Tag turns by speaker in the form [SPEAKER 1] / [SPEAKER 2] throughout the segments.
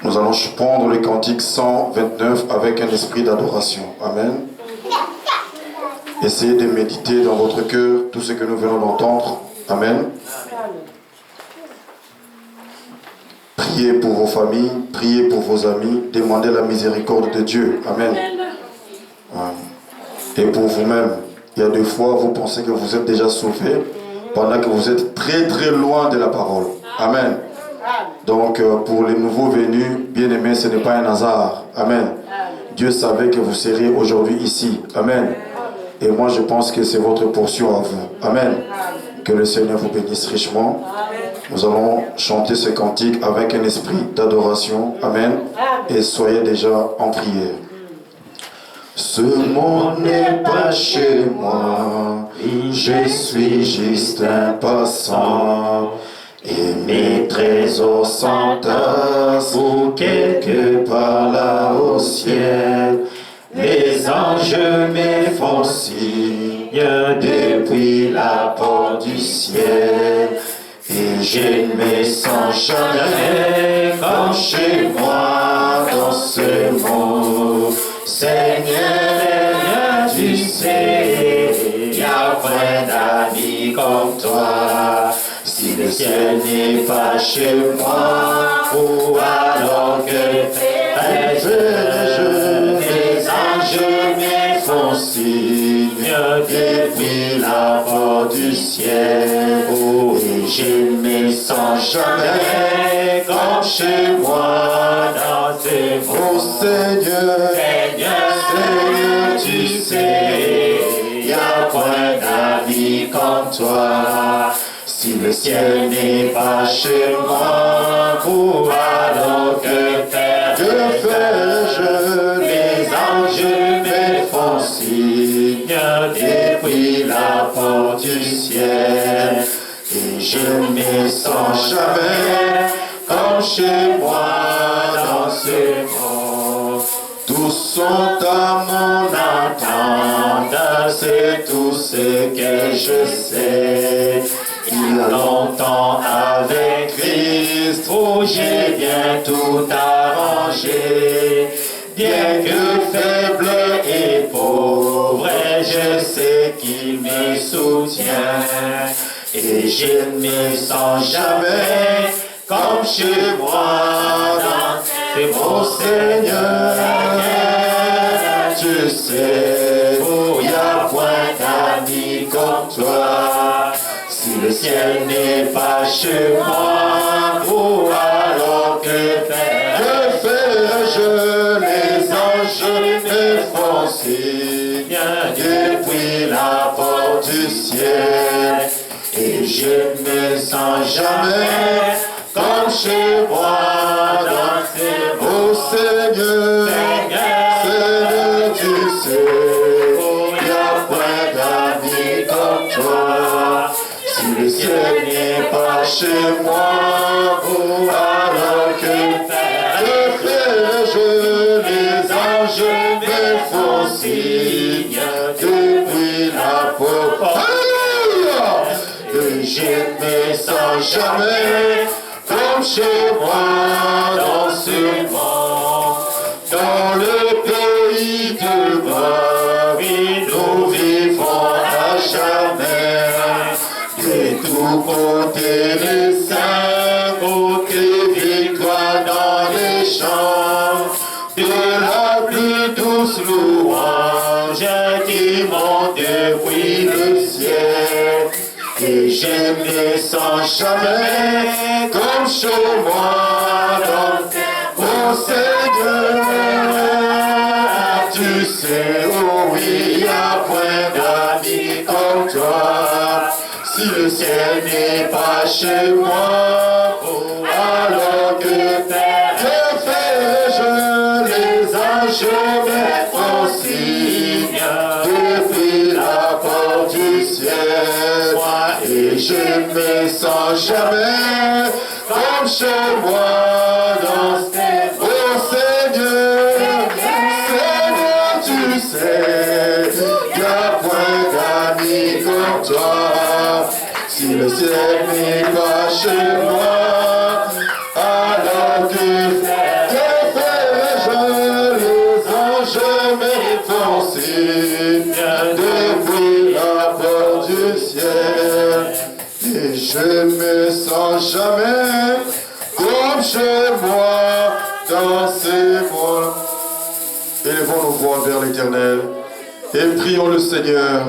[SPEAKER 1] Nous allons prendre le cantique 129 avec un esprit d'adoration. Amen. Essayez de méditer dans votre cœur tout ce que nous venons d'entendre. Amen. Priez pour vos familles, priez pour vos amis, demandez la miséricorde de Dieu. Amen. Et pour vous-même, il y a des fois vous pensez que vous êtes déjà sauvés pendant que vous êtes très très loin de la parole. Amen. Donc pour les nouveaux venus, bien-aimés, ce n'est pas un hasard. Amen. Dieu savait que vous seriez aujourd'hui ici. Amen. Et moi je pense que c'est votre portion à vous. Amen. Que le Seigneur vous bénisse richement. Nous allons chanter ce cantique avec un esprit d'adoration. Amen. Et soyez déjà en prière. Ce monde n'est pas chez moi, je suis juste un passant. Et mes trésors s'entassent quelque part là au ciel. Les anges me font signe depuis la porte du ciel. Et je ne me sens jamais comme chez moi dans ce monde. Seigneur, tu sais, il y a plein d'amis comme toi. Si le ciel n'est pas chez moi, ou alors que les anges me font signe depuis la porte du ciel. Oh, et je ne me sens jamais comme chez moi dans ce monde. Oh Seigneur, Seigneur, tu sais, il y a plein d'amis comme toi. Si le ciel n'est pas chez moi, ou alors que fais-je? Les anges me font signe depuis la porte du ciel. Et je ne me sens jamais comme chez moi dans ce monde. Tous sont à mon entente, c'est tout ce que je sais. Il y a longtemps avec Christ, où j'ai bien tout arrangé. Bien que faible et pauvre, je sais qu'il me soutient. Et je ne me sens jamais comme chez moi dans mon Seigneur. Tu sais, il y a point d'amis comme toi. Si le ciel n'est pas chez moi, ou alors que fais-je? Les anges me font signe depuis la porte du ciel. Et je ne me sens jamais comme chez moi dans ces mots. Seigneur, Seigneur, tu sais, il y a plein d'amis comme toi. Si le ciel n'est pas chez moi, ou alors que fais-je? Les anges me font signe depuis la porte. Et je ne me sens jamais comme chez moi dans ce monde. Dans le pays de mort, nous vivons à jamais. De tous côtés les saints, côté victoire dans les champs. De la plus douce louange qui monte depuis le ciel. Et je ne me sens jamais comme chez moi dans mon Seigneur. Tu sais, oh oui, il y a point d'amis comme toi. Si le ciel n'est pas chez moi, oh, alors que fais-je? Les anges me font signe depuis la porte du ciel. Et je ne me sens jamais comme chez moi dans ces mots. Oh Seigneur, Seigneur, tu sais, il n'y a point d'amis comme toi. Si le ciel n'est pas chez moi, alors que Je me sens jamais comme chez moi dans ces mois. Élevons nos voix vers l'Éternel et prions le Seigneur.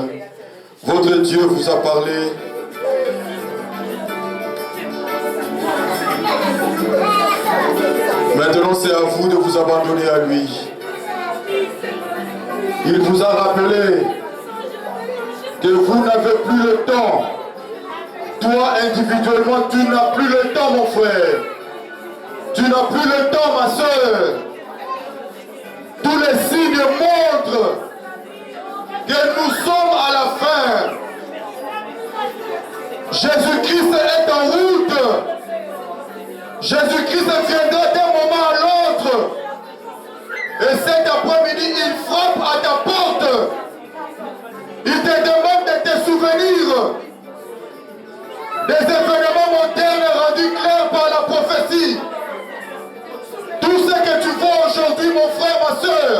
[SPEAKER 1] Votre Dieu vous a parlé. Maintenant, c'est à vous de vous abandonner à lui. Il vous a rappelé que vous n'avez plus le temps. Toi, individuellement, tu n'as plus le temps, mon frère. Tu n'as plus le temps, ma soeur. Tous les signes montrent que nous sommes à la fin. Jésus-Christ est en route. Jésus-Christ viendra d'un moment à l'autre. Et cet après-midi, il frappe à ta porte. Il te demande de te souvenir des événements modernes rendus clairs par la prophétie. Tout ce que tu vois aujourd'hui, mon frère, ma soeur,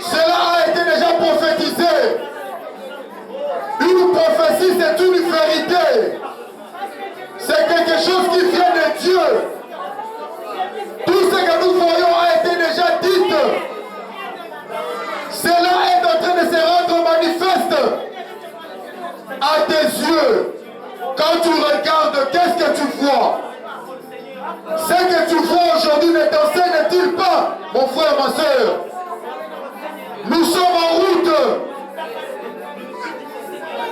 [SPEAKER 1] cela a été déjà prophétisé. Une prophétie, c'est une vérité. C'est quelque chose qui vient de Dieu. Tout ce que nous voyons a été déjà dit. Cela est en train de se rendre manifeste à tes yeux. Quand tu regardes, qu'est-ce que tu vois? Ce que tu vois aujourd'hui ne t'enseigne-t-il pas, mon frère, ma soeur? Nous sommes en route.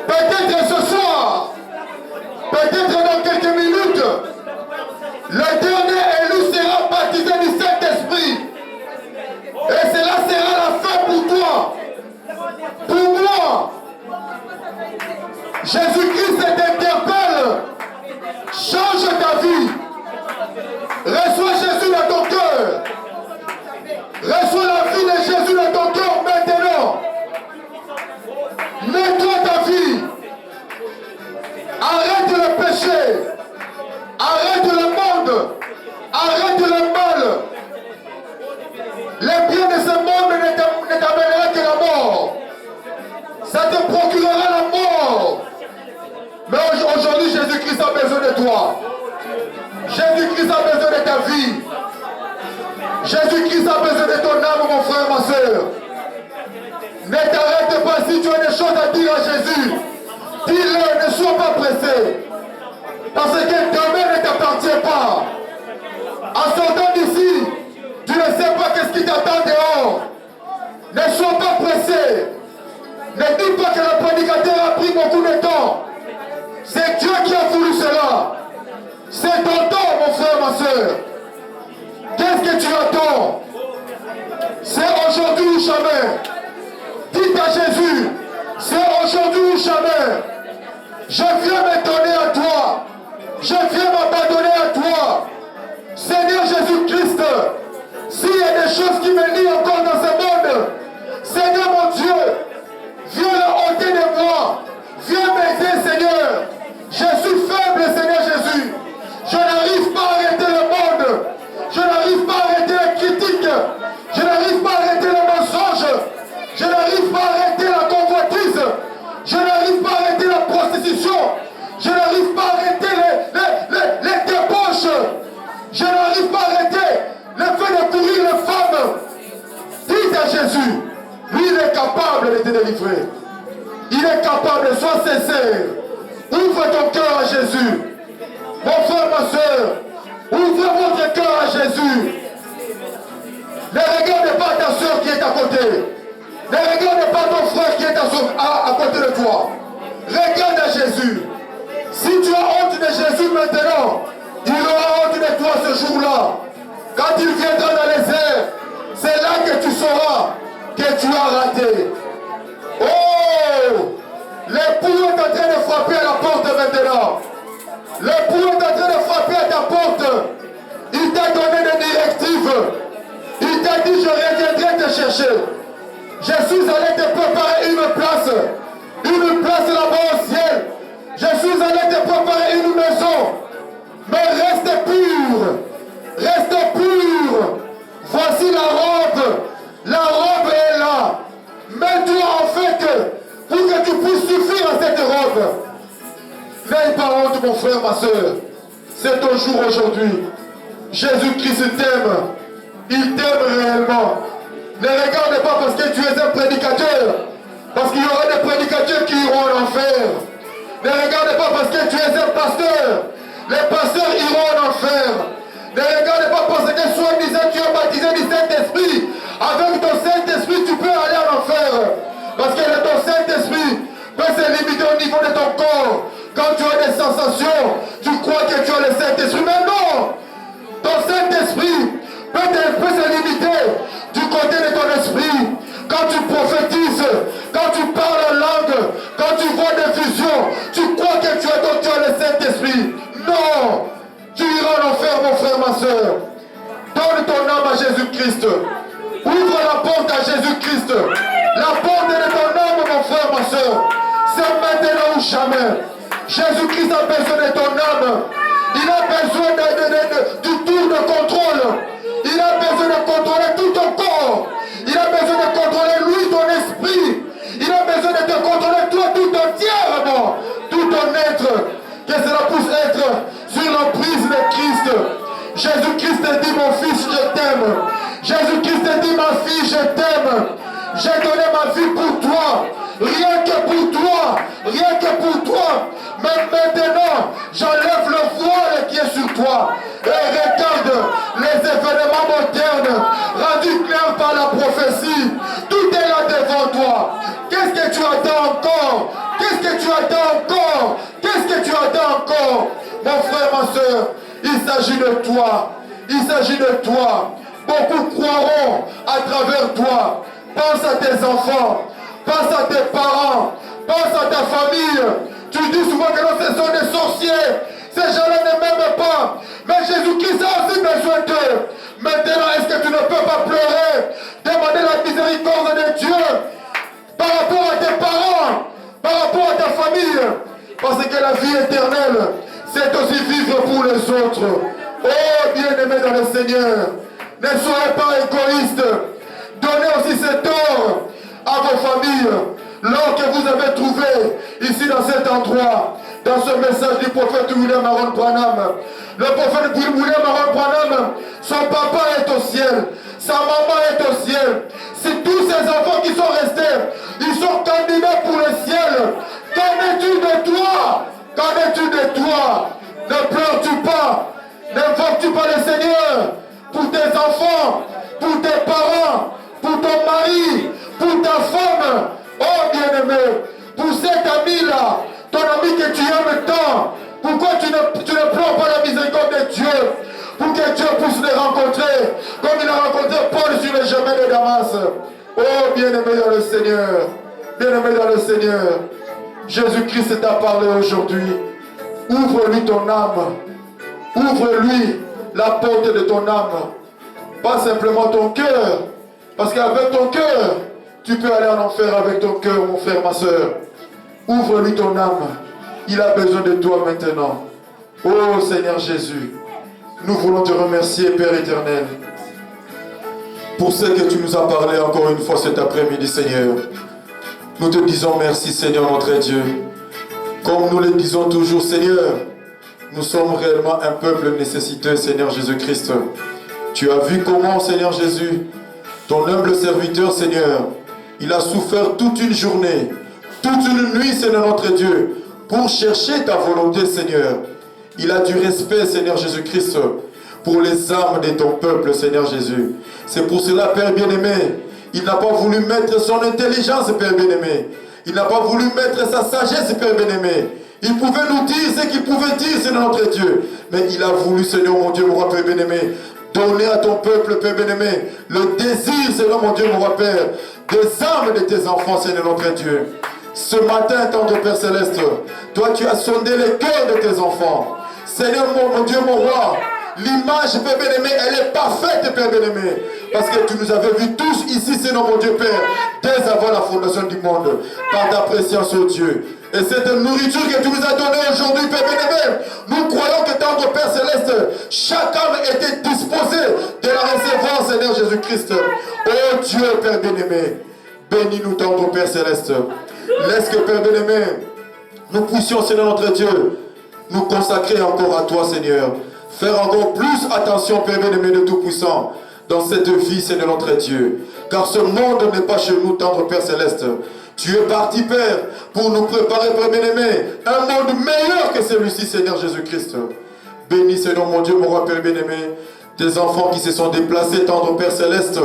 [SPEAKER 1] Peut-être ce soir, peut-être dans quelques minutes, le dernier élu sera baptisé du Saint-Esprit. Et cela sera la fin pour toi. Pour moi. Jésus-Christ t'interpelle. Change ta vie. Reçois Jésus dans ton cœur. Reçois la vie de Jésus dans ton cœur maintenant. Mets-toi ta vie. Arrête le péché. Arrête le monde. Arrête le mal. Les biens de ce monde ne t'amènera que la mort. Ça te procurera la mort. Mais aujourd'hui, Jésus-Christ a besoin de toi. Jésus-Christ a besoin de ta vie. Jésus-Christ a besoin de ton âme, mon frère, ma soeur. Ne t'arrête pas si tu as des choses à dire à Jésus. Dis-le, ne sois pas pressé. Parce que demain ne t'appartient pas. En sortant d'ici, tu ne sais pas qu'est-ce qui t'attend dehors. Ne sois pas pressé. Ne dis pas que le prédicateur a pris beaucoup de temps. C'est Dieu qui a voulu cela. C'est ton temps, mon frère, ma soeur. Qu'est-ce que tu attends? C'est aujourd'hui ou jamais. Dites à Jésus, c'est aujourd'hui ou jamais. Je viens me donner à toi. Je viens m'abandonner à toi. Seigneur Jésus-Christ, s'il y a des choses qui me lient encore dans ce monde, Seigneur mon Dieu, viens le ôter de moi. Viens m'aider, Seigneur. Je suis faible, Seigneur Jésus. Je n'arrive pas à arrêter le monde. Je n'arrive pas à arrêter les critiques. Je n'arrive pas à arrêter les mensonges. Je n'arrive pas à arrêter la convoitise. Je n'arrive pas à arrêter la prostitution. Je n'arrive pas à arrêter les débauches. Je n'arrive pas à arrêter le fait de courir les femmes. Dites à Jésus, lui il est capable de te délivrer. Il est capable, sois sincère. Ouvre ton cœur à Jésus. Mon frère, ma soeur, ouvrez votre cœur à Jésus. Ne regarde pas ta soeur qui est à côté. Ne regarde pas ton frère qui est à côté de toi. Regarde à Jésus. Si tu as honte de Jésus maintenant, il aura honte de toi ce jour-là. Quand il viendra dans les airs, c'est là que tu sauras que tu as raté. Oh! L'époux est en train de frapper à la porte maintenant. L'époux est en train de frapper à ta porte. Il t'a donné des directives. Il t'a dit, je reviendrai te chercher. Je suis allé te préparer une place là-bas au ciel. Je suis allé te préparer une maison. Mais reste pur. Reste pur. Voici la robe. La robe est là. Mets-toi en fait pour que tu puisses suffire à cette robe. N'aie pas honte
[SPEAKER 2] frère, ma soeur, c'est ton jour aujourd'hui. Jésus-Christ t'aime. Il t'aime réellement. Ne regarde pas parce que tu es un prédicateur. Parce qu'il y aura des prédicateurs qui iront en enfer. Ne regarde pas parce que tu es un pasteur. Les pasteurs iront en enfer. Ne regarde pas parce que soi-disant tu es baptisé du Saint-Esprit. Avec ton Saint-Esprit, tu peux aller en enfer. Parce que ton Saint-Esprit peut se limiter au niveau de ton corps. Quand tu as des sensations, tu crois que tu as le Saint-Esprit. Mais non! Ton Saint-Esprit peut se limiter du côté de ton esprit. Quand tu prophétises, quand tu parles en langue, quand tu vois des visions, tu crois que tu as le Saint-Esprit. Non! Tu iras en enfer, mon frère, ma soeur. Donne ton âme à Jésus-Christ. Ouvre la porte à Jésus-Christ. La porte de ton âme, mon frère, ma soeur. C'est maintenant ou jamais. Jésus-Christ a besoin de ton âme. Il a besoin du tour de contrôle. Il a besoin de contrôler tout ton corps. Il a besoin de contrôler lui, ton esprit. Il a besoin de te contrôler toi tout entièrement. Tout ton être. Que cela puisse être sur l'emprise de Christ. Jésus-Christ te dit, mon fils, je t'aime. Jésus-Christ te dit, ma fille, je t'aime. J'ai donné ma vie pour toi. Rien que pour toi. Rien que pour toi. Mais maintenant, j'enlève le voile qui est sur toi. Et regarde les événements modernes, rendus clairs par la prophétie. Tout est là devant toi. Qu'est-ce que tu attends encore? Qu'est-ce que tu attends encore? Qu'est-ce que tu attends encore? Mon frère, ma soeur, il s'agit de toi. Il s'agit de toi. Beaucoup croiront à travers toi. Pense à tes enfants. Pense à tes parents. Pense à ta famille. Tu dis souvent que non, ce sont des sorciers. Ces gens-là ne m'aiment pas. Mais Jésus-Christ a aussi besoin d'eux. Maintenant, est-ce que tu ne peux pas pleurer? Demander la miséricorde de Dieu par rapport à tes parents, par rapport à ta famille. Parce que la vie éternelle, c'est aussi vivre pour les autres. Oh, bien-aimés dans le Seigneur, ne soyez pas égoïstes. Donnez aussi cet or à vos familles. L'or que vous avez trouvé ici dans cet endroit, dans ce message du prophète William Aaron Branham. Le prophète William Aaron Branham, son papa est au ciel, sa maman est au ciel. Si tous ces enfants qui sont restés, ils sont candidats pour le ciel, qu'en es-tu de toi? Qu'en es-tu de toi? Ne pleures-tu pas? N'invoques-tu pas le Seigneur pour tes enfants, pour tes parents, pour ton mari, pour ta femme? Oh bien-aimé, pour cet ami-là, ton ami que tu aimes tant, pourquoi tu ne pleures pas la miséricorde de Dieu pour que Dieu puisse les rencontrer comme il a rencontré Paul sur le chemin de Damas? Oh bien-aimé dans le Seigneur, bien-aimé dans le Seigneur, Jésus-Christ t'a parlé aujourd'hui. Ouvre-lui ton âme, ouvre-lui la porte de ton âme, pas simplement ton cœur, parce qu'avec ton cœur, tu peux aller en enfer avec ton cœur, mon frère, ma soeur. Ouvre-lui ton âme. Il a besoin de toi maintenant. Oh Seigneur Jésus, nous voulons te remercier, Père éternel, pour ce que tu nous as parlé encore une fois cet après-midi, Seigneur. Nous te disons merci, Seigneur notre Dieu. Comme nous le disons toujours, Seigneur, nous sommes réellement un peuple nécessiteux, Seigneur Jésus-Christ. Tu as vu comment, Seigneur Jésus, ton humble serviteur, Seigneur, il a souffert toute une journée, toute une nuit, Seigneur notre Dieu, pour chercher ta volonté, Seigneur. Il a du respect, Seigneur Jésus-Christ, pour les âmes de ton peuple, Seigneur Jésus. C'est pour cela, Père bien-aimé, il n'a pas voulu mettre son intelligence, Père bien-aimé. Il n'a pas voulu mettre sa sagesse, Père bien-aimé. Il pouvait nous dire ce qu'il pouvait dire, Seigneur notre Dieu. Mais il a voulu, Seigneur mon Dieu, mon roi, Père bien-aimé, donner à ton peuple, Père bien-aimé, le désir, Seigneur mon Dieu, mon roi Père, des âmes de tes enfants, Seigneur notre Dieu. Ce matin, tendre Père Céleste, toi tu as sondé les cœurs de tes enfants. Seigneur mon Dieu, mon roi, l'image, Père bien-aimé, elle est parfaite, Père bien-aimé. Parce que tu nous avais vus tous ici, Seigneur mon Dieu, Père, dès avant la fondation du monde, par ta préscience, oh Dieu. Et cette nourriture que tu nous as donnée aujourd'hui, Père bien-aimé, nous croyons que tendre Père Céleste, chaque âme était disposée de la recevoir, Seigneur Jésus-Christ. Oh Dieu, Père bien-aimé, bénis-nous, tendre Père Céleste. Laisse que, Père bien-aimé, nous puissions, Seigneur notre Dieu,
[SPEAKER 1] nous consacrer encore à toi, Seigneur. Faire encore plus attention, Père bien-aimé de Tout-Puissant, dans cette vie, Seigneur notre Dieu. Car ce monde n'est pas chez nous, tendre Père Céleste. Tu es parti, Père, pour nous préparer, Père bien-aimé, un monde meilleur que celui-ci, Seigneur Jésus-Christ. Bénis, Seigneur mon Dieu, mon roi, Père bien-aimé, tes enfants qui se sont déplacés, tendre Père Céleste,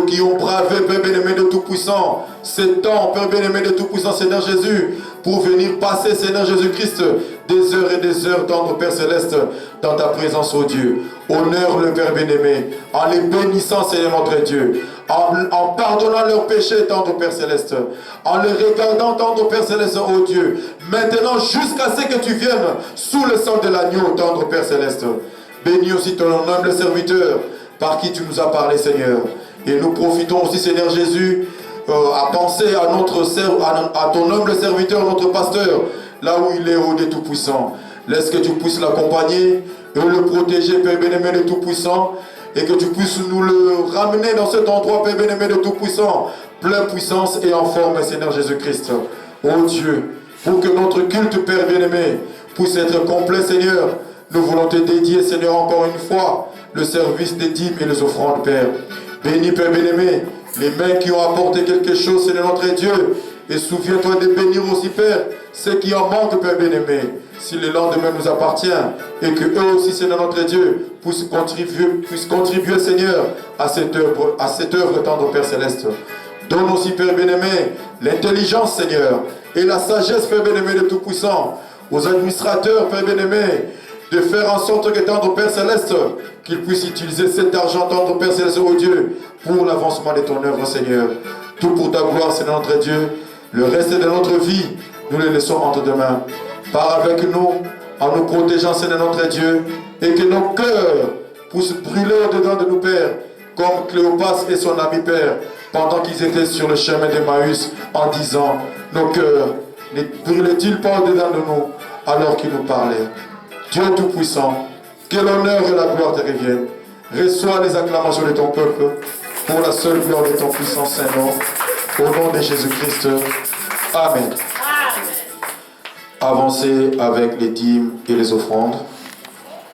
[SPEAKER 1] qui ont bravé, Père bien-aimé de Tout-Puissant, ces temps, Père bien-aimé de Tout-Puissant, Seigneur Jésus, pour venir passer, Seigneur Jésus-Christ, des heures et des heures, tendre Père Céleste, dans ta présence, ô Dieu. Honore le Père bien-aimé, en les bénissant, Seigneur notre Dieu, en pardonnant leurs péchés, tendre Père Céleste, en les regardant, tendre Père Céleste, ô Dieu, maintenant jusqu'à ce que tu viennes sous le sang de l'agneau, tendre Père Céleste. Bénis aussi ton humble serviteur, par qui tu nous as parlé, Seigneur. Et nous profitons aussi, Seigneur Jésus, à penser à ton humble serviteur, notre pasteur, là où il est, ô Dieu Tout-Puissant. Laisse que tu puisses l'accompagner et le protéger, Père bien-aimé de Tout-Puissant, et que tu puisses nous le ramener dans cet endroit, Père bien-aimé de Tout-Puissant, plein puissance et en forme, Seigneur Jésus-Christ. Ô Dieu, pour que notre culte, Père bien-aimé, puisse être complet, Seigneur, nous voulons te dédier, Seigneur, encore une fois, le service des dîmes et les offrandes, Père. Bénis, Père bien-aimé, les mains qui ont apporté quelque chose, Seigneur notre Dieu. Et souviens-toi de bénir aussi, Père, ceux qui en manquent, Père bien-aimé. Si le lendemain nous appartient, et que eux aussi, Seigneur notre Dieu, puissent contribuer, Seigneur, à cette œuvre tendre, Père Céleste. Donne aussi, Père bien-aimé, l'intelligence, Seigneur, et la sagesse, Père bien-aimé de Tout-Puissant, aux administrateurs, Père bien-aimé, de faire en sorte que tendre Père Céleste, qu'ils puissent utiliser cet argent, tendre Père Céleste, ô Dieu, pour l'avancement de ton œuvre, Seigneur. Tout pour ta gloire, Seigneur notre Dieu. Le reste de notre vie, nous le laissons entre tes mains. Pars avec nous, en nous protégeant, Seigneur notre Dieu, et que nos cœurs puissent brûler au-dedans de nous, Père, comme Cléopas et son ami, Père, pendant qu'ils étaient sur le chemin d'Emmaüs, en disant, nos cœurs ne brûlaient-ils pas au-dedans de nous, alors qu'ils nous parlaient. Dieu Tout-Puissant, que l'honneur et la gloire te reviennent. Reçois les acclamations de ton peuple pour la seule gloire de ton puissant Saint-Nom. Au nom de Jésus-Christ. Amen. Avancez avec les dîmes et les offrandes.